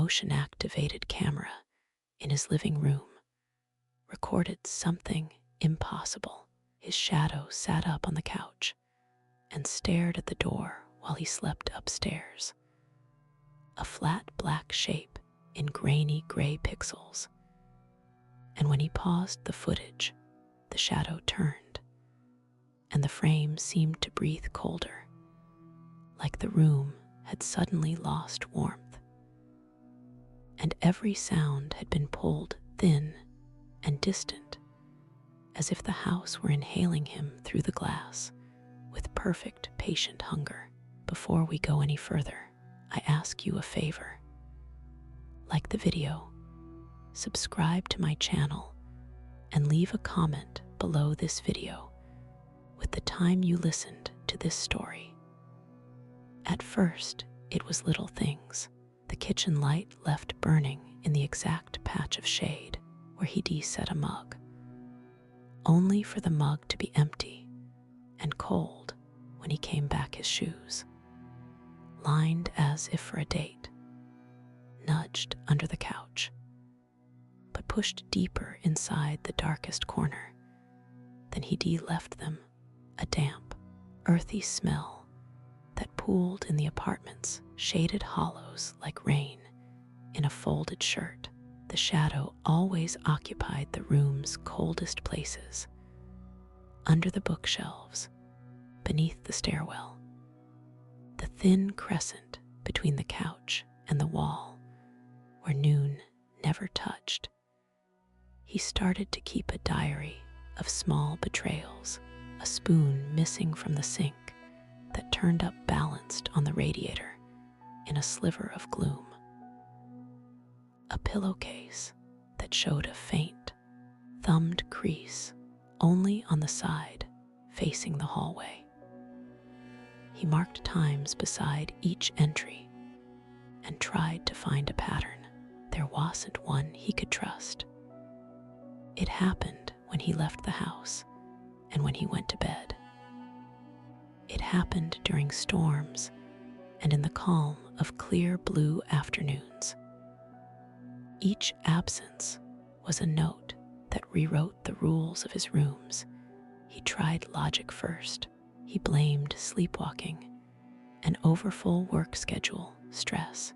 motion-activated camera in his living room recorded something impossible. His shadow sat up on the couch and stared at the door while he slept upstairs. A flat black shape in grainy gray pixels. And when he paused the footage, the shadow turned, and the frame seemed to breathe colder, like the room had suddenly lost warmth. And every sound had been pulled thin and distant, as if the house were inhaling him through the glass with perfect patient hunger. Before we go any further, I ask you a favor. Like the video, subscribe to my channel, and leave a comment below this video with the time you listened to this story. At first, it was little things. The kitchen light left burning in the exact patch of shade where he'd set a mug, only for the mug to be empty and cold when he came back his shoes, lined as if for a date, nudged under the couch, but pushed deeper inside the darkest corner. Then he left them, a damp, earthy smell that pooled in the apartment's shaded hollows like rain in a folded shirt. The shadow always occupied the room's coldest places, under the bookshelves, beneath the stairwell, the thin crescent between the couch and the wall where noon never touched. He started to keep a diary of small betrayals, a spoon missing from the sink that turned up balanced on the radiator in a sliver of gloom, a pillowcase that showed a faint, thumbed crease only on the side facing the hallway. He marked times beside each entry and tried to find a pattern. There wasn't one he could trust. It happened when he left the house and when he went to bed. It happened during storms and in the calm of clear blue afternoons. Each absence was a note that rewrote the rules of his rooms. He tried logic first. He blamed sleepwalking, an overfull work schedule, stress.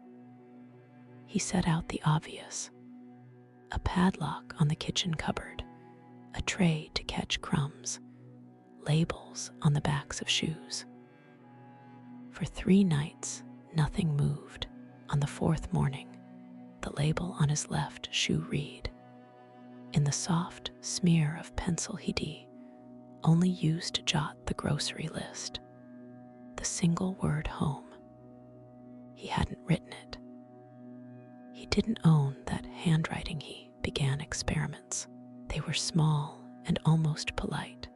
He set out the obvious: a padlock on the kitchen cupboard, a tray to catch crumbs, labels on the backs of shoes. For 3 nights, nothing moved. On the 4th morning, the label on his left shoe read, in the soft smear of pencil he'd only used to jot the grocery list, the single word home. He hadn't written it. He didn't own that handwriting. He began experiments. They were small and almost polite,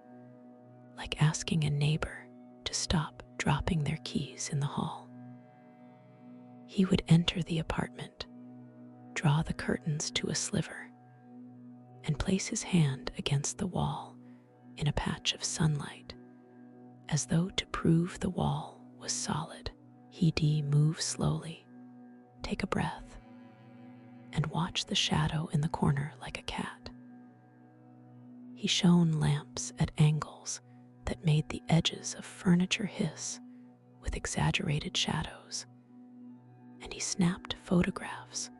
like asking a neighbor to stop dropping their keys in the hall. He would enter the apartment, draw the curtains to a sliver, and place his hand against the wall in a patch of sunlight, as though to prove the wall was solid. He'd move slowly, take a breath, and watch the shadow in the corner like a cat. He shone lamps at angles that made the edges of furniture hiss with exaggerated shadows, and he snapped photographs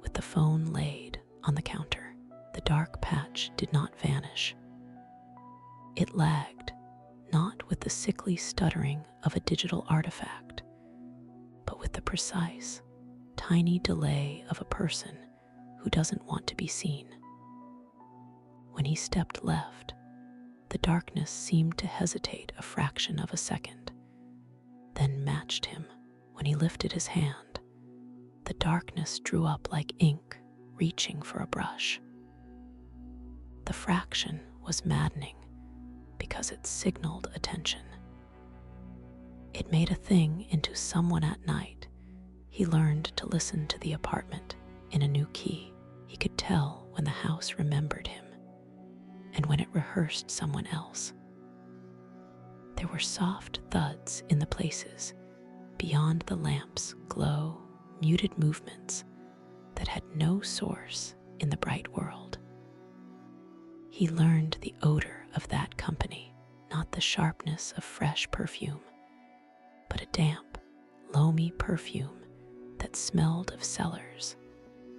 with the phone laid on the counter. The dark patch did not vanish. It lagged, not with the sickly stuttering of a digital artifact, but with the precise, tiny delay of a person who doesn't want to be seen. When he stepped left, the darkness seemed to hesitate a fraction of a second, then matched him. When he lifted his hand, the darkness drew up like ink reaching for a brush. The fraction was maddening because it signaled attention. It made a thing into someone at night. He learned to listen to the apartment in a new key. He could tell when the house remembered him and when it rehearsed someone else. There were soft thuds in the places beyond the lamp's glow, muted movements that had no source in the bright world. He learned the odor of that company, not the sharpness of fresh perfume, but a damp, loamy perfume that smelled of cellars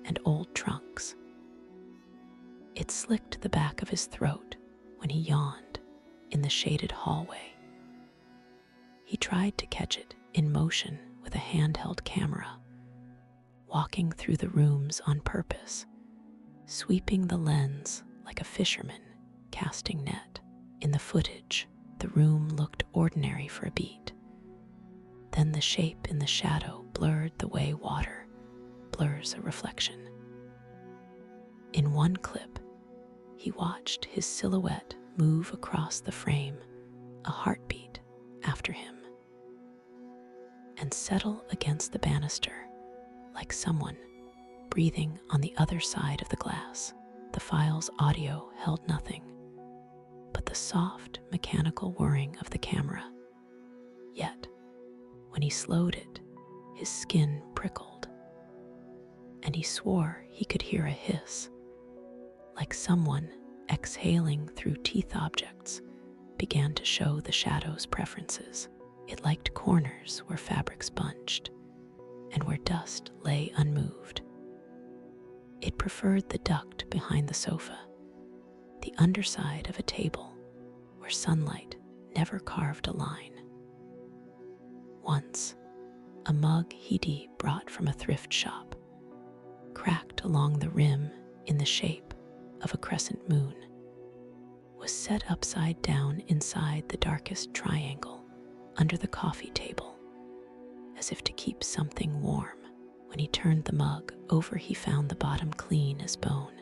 and old trunks. It slicked the back of his throat when he yawned in the shaded hallway. He tried to catch it in motion with a handheld camera, walking through the rooms on purpose, sweeping the lens like a fisherman casting net. In the footage, the room looked ordinary for a beat. Then the shape in the shadow blurred the way water blurs a reflection. In one clip, he watched his silhouette move across the frame, a heartbeat after him, and settle against the banister like someone breathing on the other side of the glass. The file's audio held nothing but the soft, mechanical whirring of the camera. Yet, when he slowed it, his skin prickled, and he swore he could hear a hiss, like someone exhaling through teeth. Objects began to show the shadow's preferences. It liked corners where fabrics bunched and where dust lay unmoved. It preferred the duct behind the sofa, the underside of a table where sunlight never carved a line. Once, a mug Hidi brought from a thrift shop, cracked along the rim in the shape of a crescent moon, was set upside down inside the darkest triangle under the coffee table, as if to keep something warm. When he turned the mug over, he found the bottom clean as bone.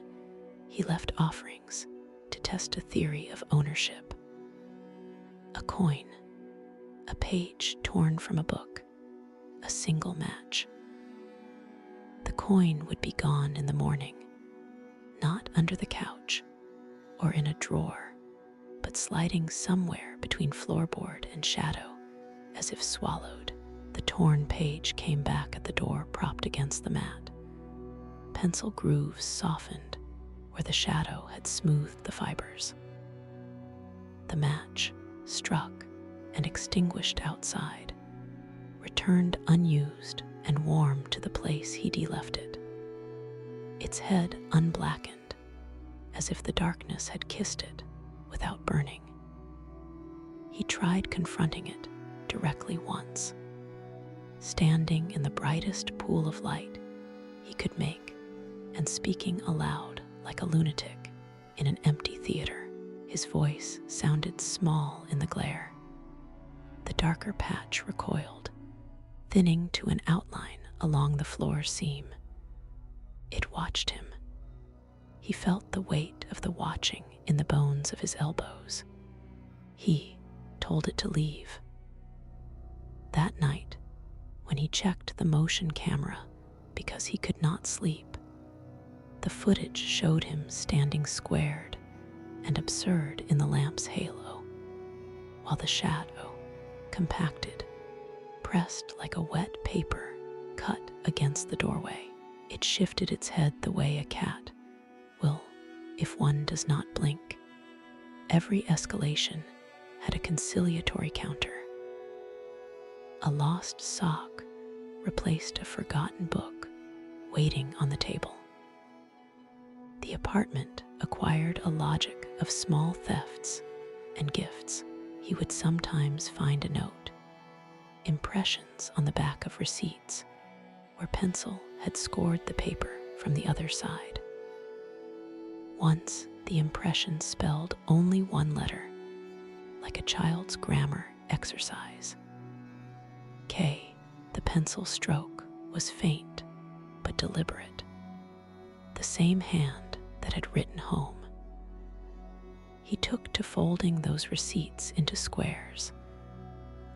He left offerings to test a theory of ownership. A coin, a page torn from a book, a single match. The coin would be gone in the morning, not under the couch or in a drawer, but sliding somewhere between floorboard and shadow, as if swallowed. The torn page came back at the door, propped against the mat. Pencil grooves softened where the shadow had smoothed the fibers. The match struck and extinguished outside, returned unused and warm to the place he'd left it, its head unblackened, as if the darkness had kissed it without burning. He tried confronting it directly once, standing in the brightest pool of light he could make and speaking aloud like a lunatic in an empty theater. His voice sounded small in the glare. The darker patch recoiled, thinning to an outline along the floor seam. It watched him. He felt the weight of the watching in the bones of his elbows. He told it to leave. That night, when he checked the motion camera because he could not sleep, the footage showed him standing squared and absurd in the lamp's halo, while the shadow, compacted, pressed like a wet paper, cut against the doorway. It shifted its head the way a cat will if one does not blink. Every escalation had a conciliatory counter. A lost sock replaced a forgotten book waiting on the table. The apartment acquired a logic of small thefts and gifts. He would sometimes find a note, impressions on the back of receipts where pencil had scored the paper from the other side. Once, the impression spelled only one letter, like a child's grammar exercise. K. The pencil stroke was faint but deliberate, the same hand that had written home. He took to folding those receipts into squares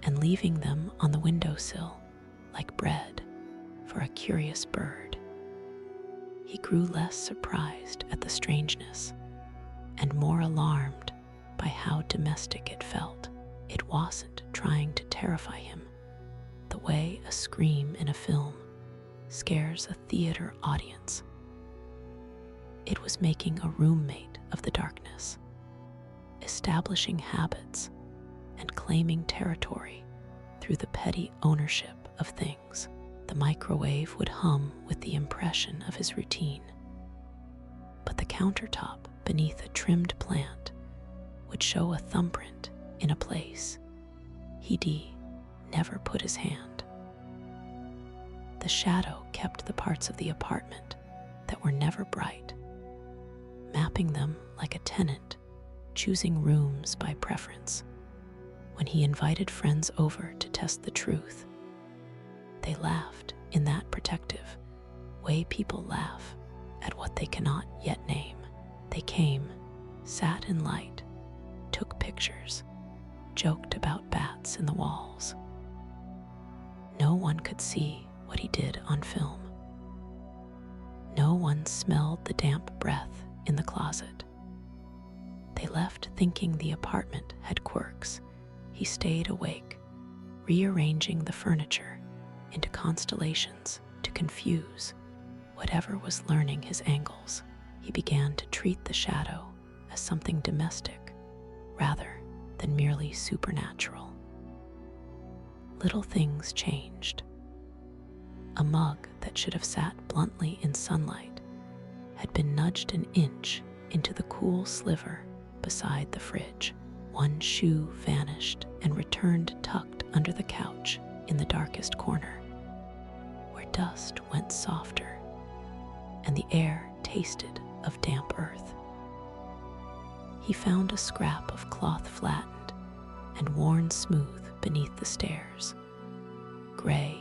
and leaving them on the windowsill like bread for a curious bird. He grew less surprised at the strangeness and more alarmed by how domestic it felt. It wasn't trying to terrify him the way a scream in a film scares a theater audience. It was making a roommate of the darkness, establishing habits and claiming territory through the petty ownership of things. The microwave would hum with the impression of his routine, but the countertop beneath a trimmed plant would show a thumbprint in a place he'd never put his hand. The shadow kept the parts of the apartment that were never bright, mapping them like a tenant, choosing rooms by preference. When he invited friends over to test the truth, they laughed in that protective way people laugh at what they cannot yet name. They came, sat in light, took pictures, joked about bats in the walls. No one could see what he did on film. No one smelled the damp breath in the closet. They left thinking the apartment had quirks. He stayed awake, rearranging the furniture into constellations to confuse whatever was learning his angles. He began to treat the shadow as something domestic rather than merely supernatural. Little things changed. A mug that should have sat bluntly in sunlight had been nudged an inch into the cool sliver beside the fridge. One shoe vanished and returned tucked under the couch in the darkest corner, where dust went softer and the air tasted of damp earth. He found a scrap of cloth flattened and worn smooth beneath the stairs, gray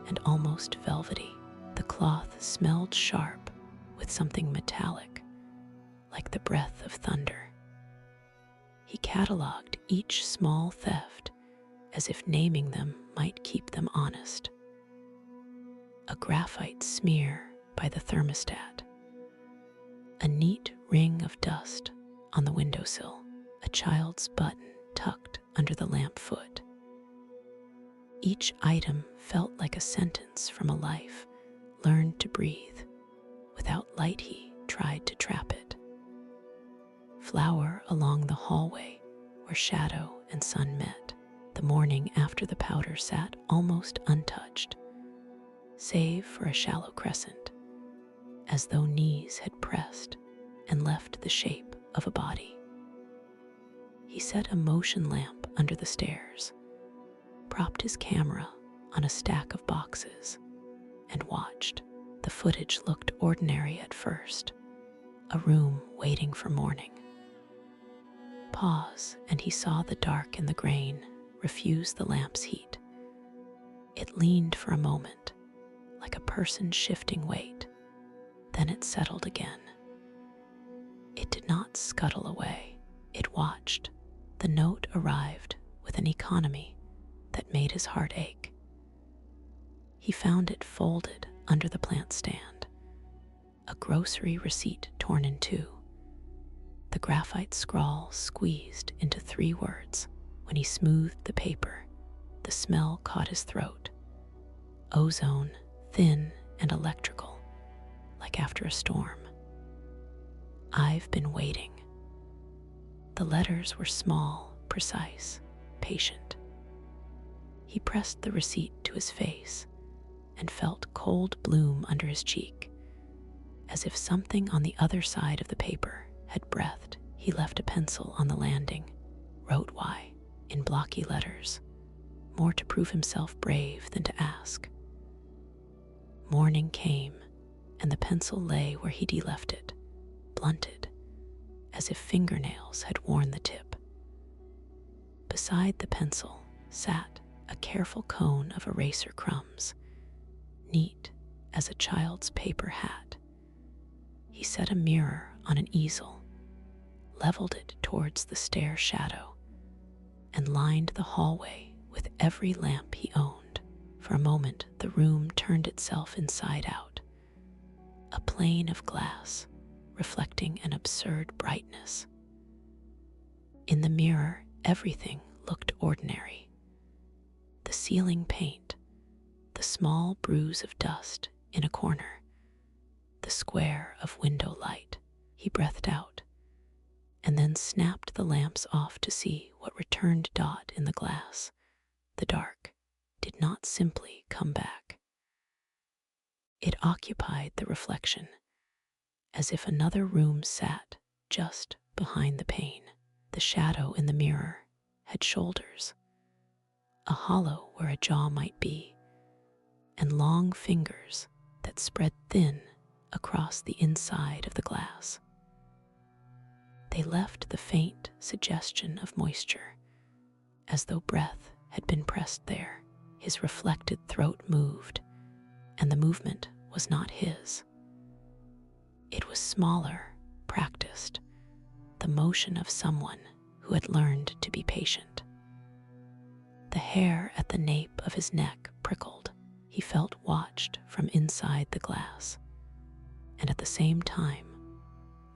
and almost velvety. The cloth smelled sharp with something metallic, like the breath of thunder. He catalogued each small theft as if naming them might keep them honest. A graphite smear by the thermostat, a neat ring of dust on the windowsill, a child's button tucked under the lamp foot. Each item felt like a sentence from a life learned to breathe without light. He tried to trap it. Flower along the hallway where shadow and sun met. The morning after the powder sat almost untouched, save for a shallow crescent, as though knees had pressed and left the shape of a body. He set a motion lamp under the stairs, propped his camera on a stack of boxes, and watched. The footage looked ordinary at first, a room waiting for morning. Pause, and he saw the dark in the grain refuse the lamp's heat. It leaned for a moment, like a person shifting weight. Then it settled again. It did not scuttle away. It watched. The note arrived with an economy that made his heart ache. He found it folded under the plant stand, a grocery receipt torn in two. The graphite scrawl squeezed into 3 words. When he smoothed the paper, the smell caught his throat. Ozone, thin and electrical, like after a storm. I've been waiting. The letters were small, precise, patient. He pressed the receipt to his face and felt cold bloom under his cheek, as if something on the other side of the paper had breathed. He left a pencil on the landing, wrote "Y" in blocky letters, more to prove himself brave than to ask. Morning came, and the pencil lay where he'd left it, blunted, as if fingernails had worn the tip. Beside the pencil sat a careful cone of eraser crumbs, neat as a child's paper hat. He set a mirror on an easel, leveled it towards the stair shadow, and lined the hallway with every lamp he owned. For a moment, the room turned itself inside out, a plane of glass reflecting an absurd brightness. In the mirror, everything looked ordinary. The ceiling paint, the small bruise of dust in a corner, the square of window light. He breathed out, and then snapped the lamps off to see what returned dot in the glass. The dark did not simply come back. It occupied the reflection, as if another room sat just behind the pane. The shadow in the mirror had shoulders, a hollow where a jaw might be, and long fingers that spread thin across the inside of the glass. They left the faint suggestion of moisture, as though breath had been pressed there. His reflected throat moved, and the movement was not his. It was smaller, practiced, the motion of someone who had learned to be patient. The hair at the nape of his neck prickled. He felt watched from inside the glass, and at the same time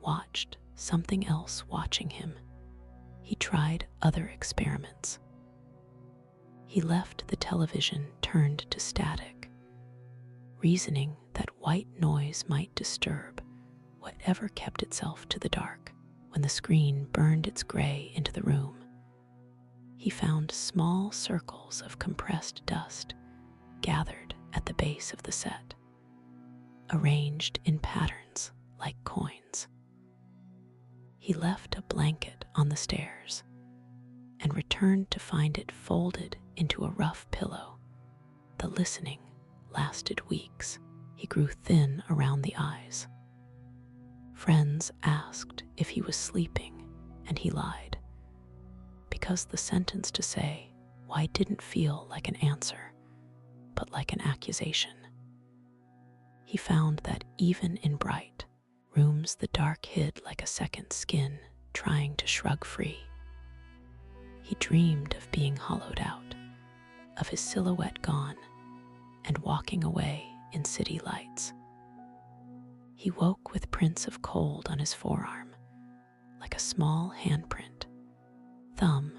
watched something else watching him. He tried other experiments. He left the television turned to static, reasoning that white noise might disturb whatever kept itself to the dark. When the screen burned its gray into the room, he found small circles of compressed dust gathered at the base of the set, arranged in patterns like coins. He left a blanket on the stairs and returned to find it folded into a rough pillow. The listening lasted weeks. He grew thin around the eyes. Friends asked if he was sleeping, and he lied, because the sentence to say why didn't feel like an answer, but like an accusation. He found that even in bright rooms, the dark hid like a second skin trying to shrug free. He dreamed of being hollowed out, of his silhouette gone, and walking away in city lights. He woke with prints of cold on his forearm, like a small handprint, thumb,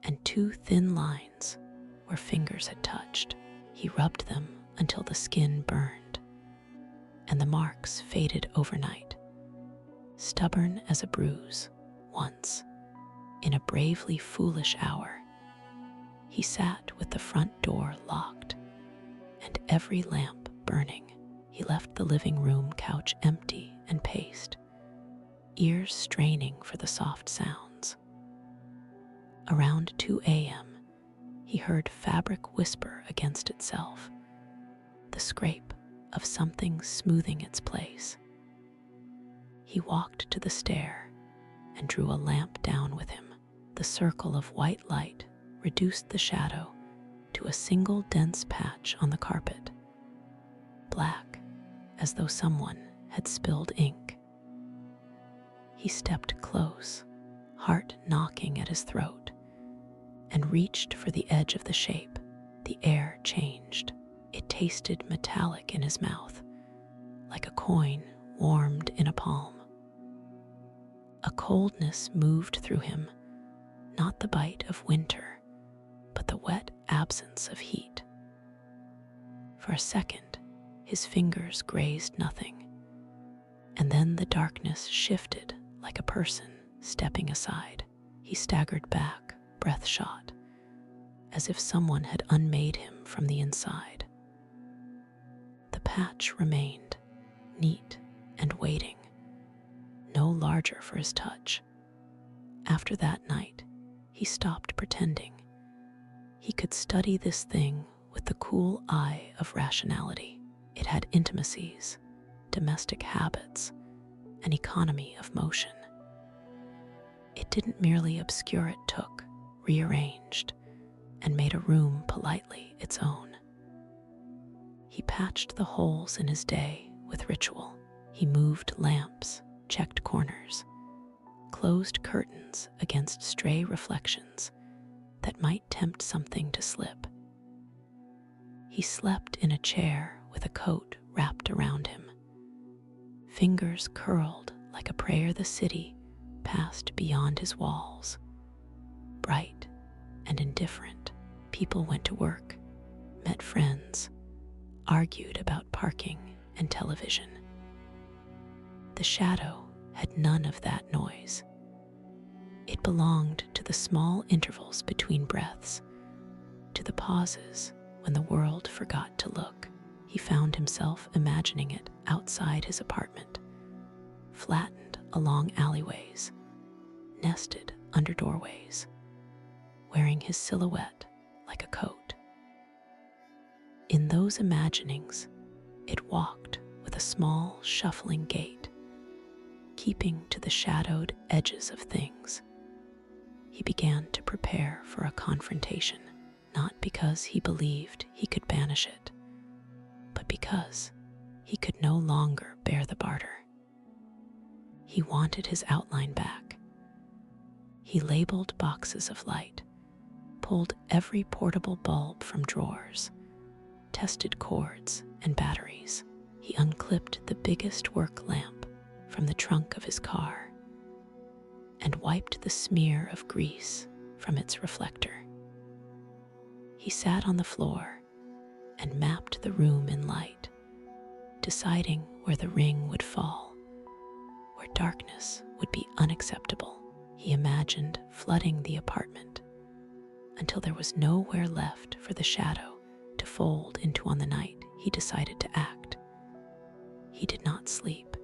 and two thin lines where fingers had touched. He rubbed them until the skin burned, and the marks faded overnight. Stubborn as a bruise, once, in a bravely foolish hour, he sat with the front door locked and every lamp burning. He left the living room couch empty and paced, ears straining for the soft sounds. Around 2 a.m., he heard fabric whisper against itself, the scrape of something smoothing its place. He walked to the stair and drew a lamp down with him. The circle of white light reduced the shadow to a single dense patch on the carpet, black as though someone had spilled ink. He stepped close, heart knocking at his throat, and reached for the edge of the shape. The air changed. It tasted metallic in his mouth, like a coin warmed in a palm. A coldness moved through him, not the bite of winter, but the wet absence of heat. For a second, his fingers grazed nothing, and then the darkness shifted like a person stepping aside. He staggered back, breath shot, as if someone had unmade him from the inside. The patch remained, neat and waiting, no larger for his touch. After that night, he stopped pretending. He could study this thing with the cool eye of rationality. It had intimacies, domestic habits, an economy of motion. It didn't merely obscure, it took, rearranged, and made a room politely its own. He patched the holes in his day with ritual. He moved lamps, checked corners, closed curtains against stray reflections that might tempt something to slip. He slept in a chair with a coat wrapped around him. Fingers curled like a prayer. The city passed beyond his walls. Bright and indifferent, people went to work, met friends, argued about parking and television. The shadow had none of that noise. It belonged to the small intervals between breaths, to the pauses when the world forgot to look. He found himself imagining it outside his apartment, flattened along alleyways, nested under doorways, wearing his silhouette like a coat. In those imaginings, it walked with a small, shuffling gait, keeping to the shadowed edges of things. He began to prepare for a confrontation, not because he believed he could banish it, but because he could no longer bear the barter. He wanted his outline back. He labeled boxes of light, pulled every portable bulb from drawers, tested cords and batteries. He unclipped the biggest work lamp from the trunk of his car and wiped the smear of grease from its reflector. He sat on the floor and mapped the room in light, deciding where the ring would fall, where darkness would be unacceptable. He imagined flooding the apartment until there was nowhere left for the shadow to fold into. On the night he decided to act, he did not sleep.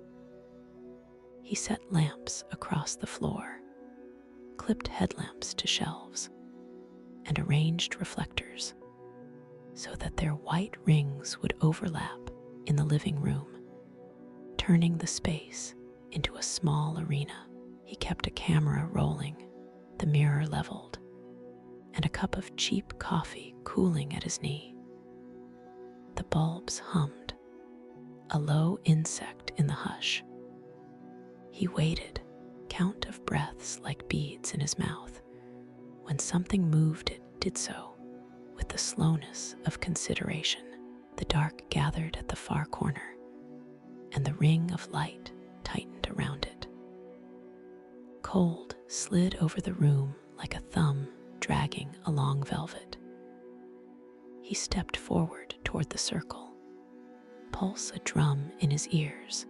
He set lamps across the floor, clipped headlamps to shelves, and arranged reflectors so that their white rings would overlap in the living room, turning the space into a small arena. He kept a camera rolling, the mirror leveled, and a cup of cheap coffee cooling at his knee. The bulbs hummed, a low insect in the hush. He waited, count of breaths like beads in his mouth. When something moved, it did so with the slowness of consideration. The dark gathered at the far corner, and the ring of light tightened around it. Cold slid over the room like a thumb dragging along velvet. He stepped forward toward the circle, pulse a drum in his ears,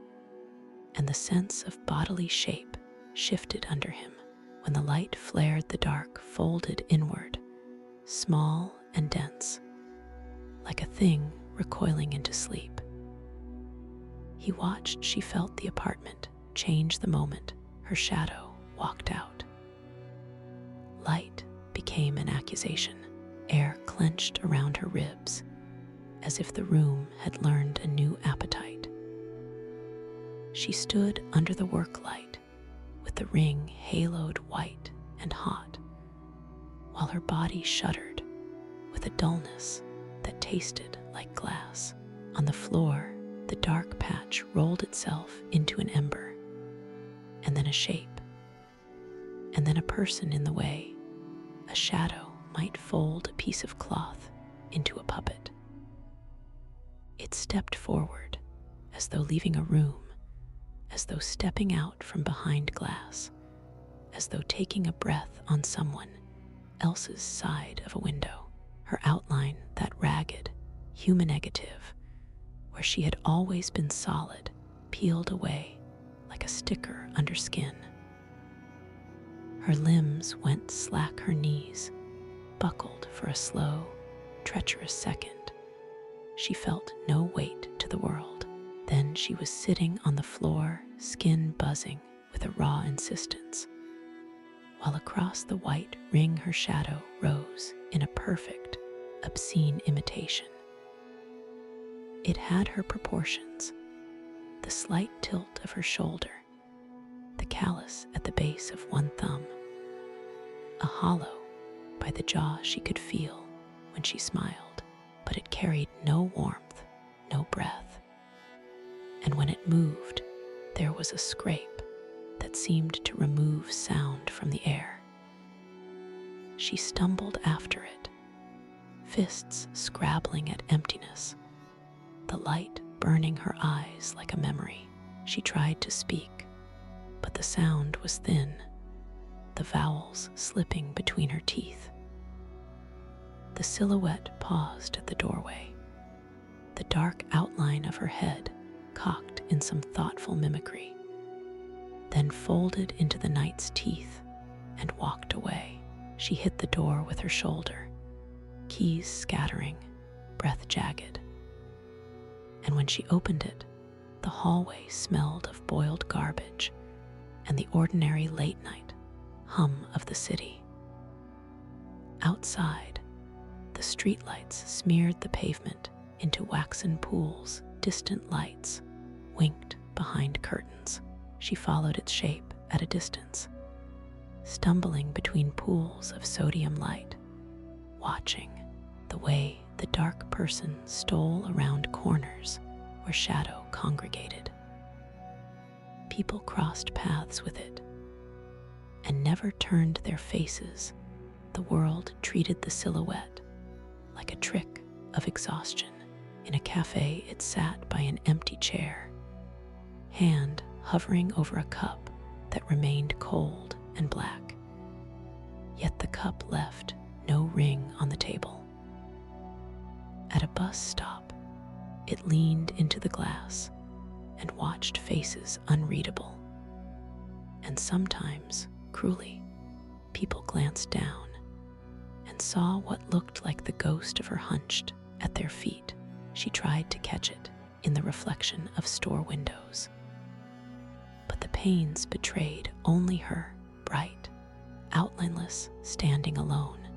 and the sense of bodily shape shifted under him. When the light flared, the dark folded inward, small and dense, like a thing recoiling into sleep. He watched. She felt the apartment change the moment her shadow walked out. Light became an accusation. Air clenched around her ribs, as if the room had learned a new appetite. She stood under the work light, with the ring haloed white and hot, while her body shuddered with a dullness that tasted like glass. On the floor, the dark patch rolled itself into an ember, and then a shape, and then a person in the way. A shadow might fold a piece of cloth into a puppet. It stepped forward, as though leaving a room, as though stepping out from behind glass, as though taking a breath on someone else's side of a window. Her outline, that ragged, human negative, where she had always been solid, peeled away like a sticker under skin. Her limbs went slack, her knees buckled for a slow, treacherous second. She felt no weight to the world. Then she was sitting on the floor, skin buzzing with a raw insistence, while across the white ring her shadow rose in a perfect, obscene imitation. It had her proportions, the slight tilt of her shoulder, the callus at the base of one thumb, a hollow by the jaw she could feel when she smiled, but it carried no warmth, no breath. And when it moved, there was a scrape that seemed to remove sound from the air. She stumbled after it, fists scrabbling at emptiness, the light burning her eyes like a memory. She tried to speak, but the sound was thin, the vowels slipping between her teeth. The silhouette paused at the doorway, the the dark outline of her head cocked in some thoughtful mimicry, then folded into the night's teeth and walked away. She hit the door with her shoulder, keys scattering, breath jagged. And when she opened it, the hallway smelled of boiled garbage and the ordinary late-night hum of the city. Outside, the streetlights smeared the pavement into waxen pools. Distant lights winked behind curtains. She followed its shape at a distance, stumbling between pools of sodium light, watching the way the dark person stole around corners where shadow congregated. People crossed paths with it and never turned their faces. The world treated the silhouette like a trick of exhaustion. In a cafe, it sat by an empty chair, hand hovering over a cup that remained cold and black. Yet the cup left no ring on the table. At a bus stop, it leaned into the glass and watched faces unreadable. And sometimes, cruelly, people glanced down and saw what looked like the ghost of her hunched at their feet. She tried to catch it in the reflection of store windows, but the panes betrayed only her, bright, outlineless, standing alone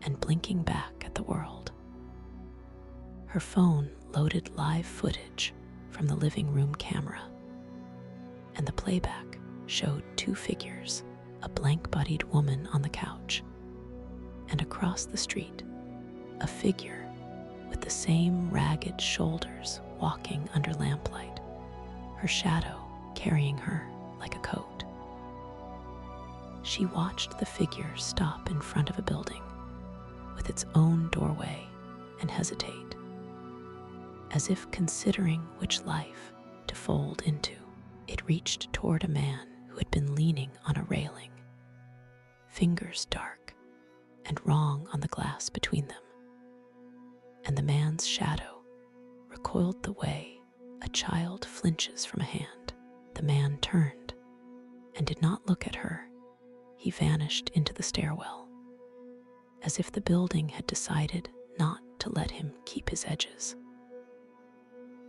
and blinking back at the world. Her phone loaded live footage from the living room camera, and the playback showed two figures, a blank-bodied woman on the couch, and across the street, a figure with the same ragged shoulders walking under lamplight, her shadow carrying her like a coat. She watched the figure stop in front of a building with its own doorway and hesitate, as if considering which life to fold into. It reached toward a man who had been leaning on a railing, fingers dark and wrong on the glass between them. And the man's shadow recoiled the way a child flinches from a hand. The man turned and did not look at her. He vanished into the stairwell, as if the building had decided not to let him keep his edges.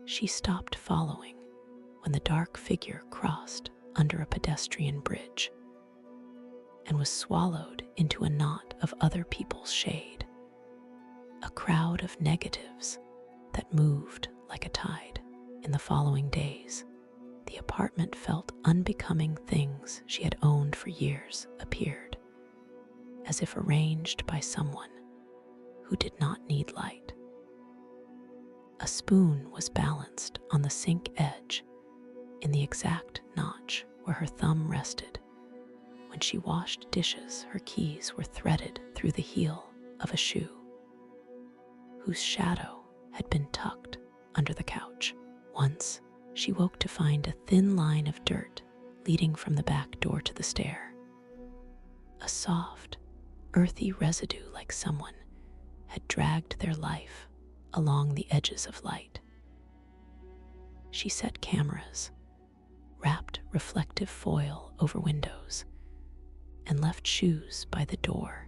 She stopped following when the dark figure crossed under a pedestrian bridge and was swallowed into a knot of other people's shade, a crowd of negatives that moved like a tide. In the following days, the apartment felt unbecoming. Things she had owned for years appeared, as if arranged by someone who did not need light. A spoon was balanced on the sink edge in the exact notch where her thumb rested. When she washed dishes, her keys were threaded through the heel of a shoe whose shadow had been tucked under the couch. Once, she woke to find a thin line of dirt leading from the back door to the stair, a soft, earthy residue like someone had dragged their life along the edges of light. She set cameras, wrapped reflective foil over windows, and left shoes by the door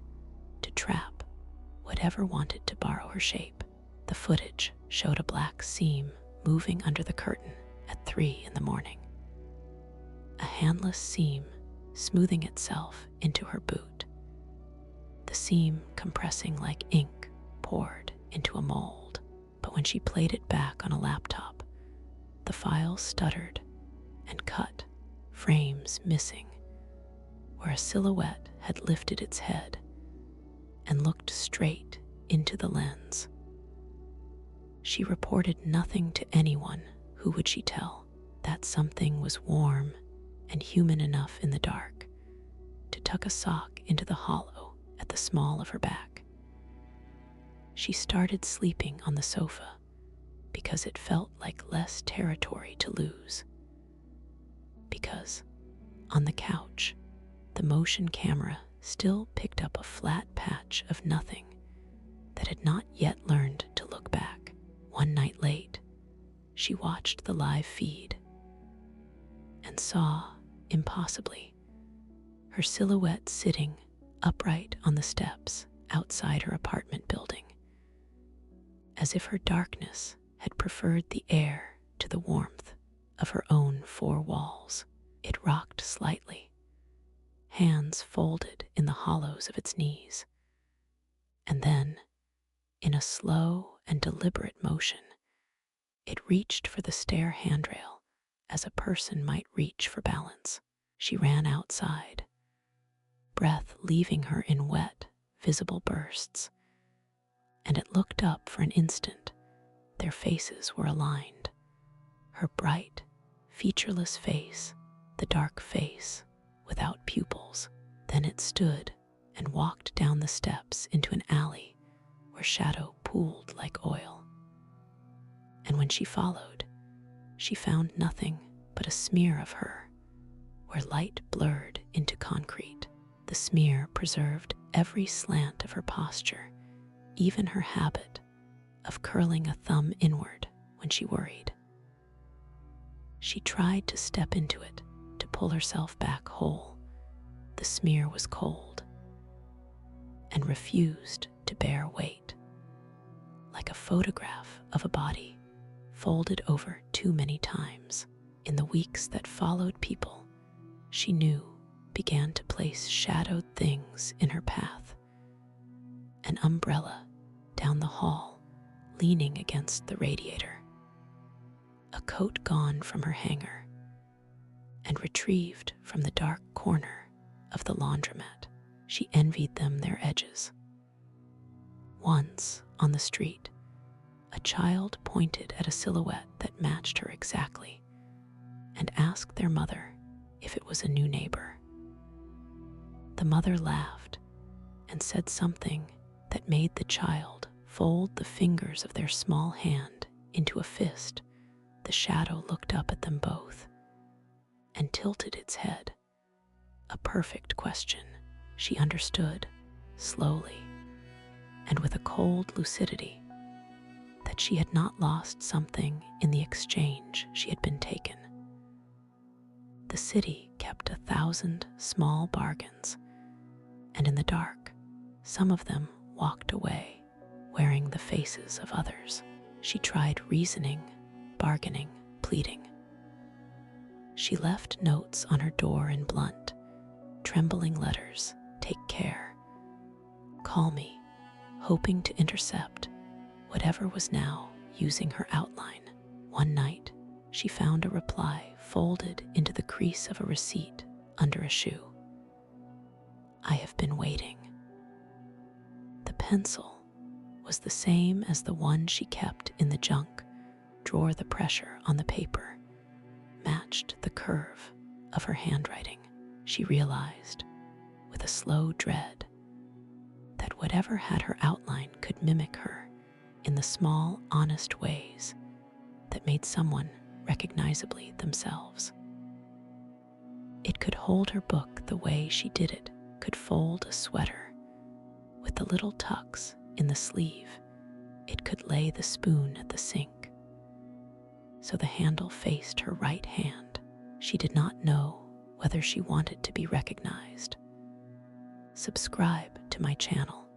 to trap whatever wanted to borrow her shape. The footage showed a black seam moving under the curtain at 3 a.m, a handless seam smoothing itself into her boot, the seam compressing like ink poured into a mold. But when she played it back on a laptop, the file stuttered and cut, frames missing, where a silhouette had lifted its head and looked straight into the lens. She reported nothing to anyone. Who would she tell? That something was warm and human enough in the dark to tuck a sock into the hollow at the small of her back. She started sleeping on the sofa because it felt like less territory to lose. Because on the couch, the motion camera still picked up a flat patch of nothing that had not yet learned to look back. One night late, she watched the live feed and saw, impossibly, her silhouette sitting upright on the steps outside her apartment building, as if her darkness had preferred the air to the warmth of her own four walls. It rocked slightly, hands folded in the hollows of its knees, and then, in a slow and deliberate motion, it reached for the stair handrail as a person might reach for balance. She ran outside, breath leaving her in wet, visible bursts, and it looked up for an instant. Their faces were aligned. Her bright, featureless face, the dark face without pupils. Then it stood and walked down the steps into an alley where shadow pooled like oil. And when she followed, she found nothing but a smear of her, where light blurred into concrete. The smear preserved every slant of her posture, even her habit of curling a thumb inward when she worried. She tried to step into it, to pull herself back whole. The smear was cold and refused to bear weight, like a photograph of a body folded over too many times. In the weeks that followed, people she knew began to place shadowed things in her path. An umbrella down the hall, leaning against the radiator. A coat gone from her hanger and retrieved from the dark corner of the laundromat. She envied them their edges. Once, on the street, a child pointed at a silhouette that matched her exactly and asked their mother if it was a new neighbor. The mother laughed and said something that made the child fold the fingers of their small hand into a fist. The shadow looked up at them both and tilted its head. A perfect question. She understood, slowly, and with a cold lucidity, that she had not lost something in the exchange she had been taken. The city kept 1,000 small bargains, and in the dark, some of them walked away, wearing the faces of others. She tried reasoning, bargaining, pleading. She left notes on her door in blunt, trembling letters. Take care. Call me, hoping to intercept whatever was now using her outline. One night, she found a reply folded into the crease of a receipt under a shoe. I have been waiting. The pencil was the same as the one she kept in the junk drawer. The pressure on the paper matched the curve of her handwriting. She realized, with a slow dread, that whatever had her outline could mimic her in the small, honest ways that made someone recognizably themselves. It could hold her book the way she did it, could fold a sweater with the little tucks in the sleeve. It could lay the spoon at the sink so the handle faced her right hand. She did not know whether she wanted to be recognized. Subscribe to my channel